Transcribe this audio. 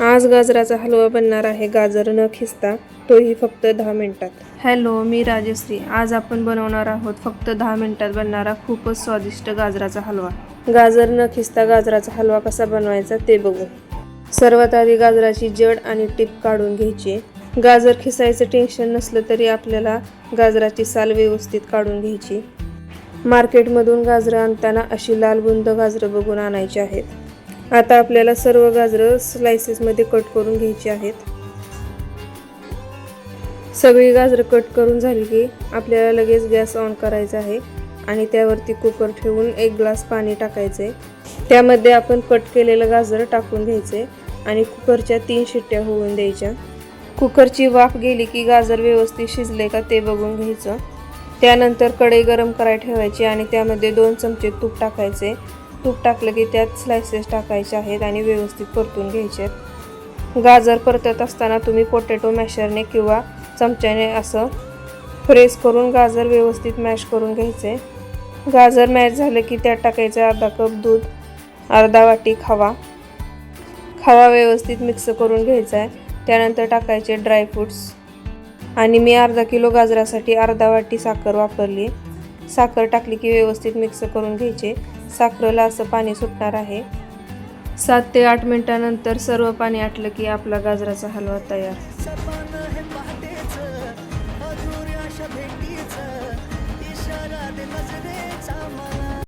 आज गाजराचा हलवा बनणार आहे, गाजर न खिसता, तोही फक्त 10 मिनिटात. हॅलो, मी राजश्री. आज आपण बनवणार आहोत फक्त 10 मिनिटात बनणारा खूपच स्वादिष्ट गाजराचा हलवा. गाजर न खिसता गाजराचा हलवा कसा बनवायचा ते बघू. सर्वात आधी गाजराची जड आणि टीप काढून घ्यायची. गाजर खिसायचं टेन्शन नसलं तरी आपल्याला गाजराची साल व्यवस्थित काढून घ्यायची. मार्केटमधून गाजरं आणताना अशी लालबुंद गाजरं बघून आणायची आहेत. आता आपल्याला सर्व गाजरं स्लायसेसमध्ये कट करून घ्यायची आहेत. सगळी गाजरं कट करून झाली की आपल्याला लगेच गॅस ऑन करायचा आहे आणि त्यावरती कुकर ठेवून 1 ग्लास पाणी टाकायचे. त्यामध्ये आपण कट केलेलं गाजर टाकून घ्यायचे आणि कुकरच्या 3 शिट्ट्या होऊन द्यायच्या. कुकरची वाफ गेली की गाजर व्यवस्थित शिजले का ते बघून घ्यायचं. त्यानंतर कढई गरम करायला ठेवायची आणि त्यामध्ये 2 चमचे तूप टाकायचे. तूप टाकलं की त्यात स्लायसेस टाकायचे आहेत आणि व्यवस्थित परतून घ्यायचे. गाजर परतत असताना तुम्ही पोटॅटो मॅशरने किंवा चमच्याने असं प्रेस करून गाजर व्यवस्थित मॅश करून घ्यायचे. गाजर मॅश झालं की त्यात टाकायचं अर्धा कप दूध, अर्धा वाटी खवा व्यवस्थित मिक्स करून घ्यायचा आहे. त्यानंतर टाकायचे ड्रायफ्रूट्स आणि मी अर्धा किलो गाजरासाठी अर्धा वाटी साखर वापरली. साखर टाकली की व्यवस्थित मिक्स करून घ्यायचे. साखरेला असं पाणी सुटणार आहे. 7 ते 8 मिनिटानंतर सर्व पाणी आटलं की आपला गाजराचा हलवा तयार.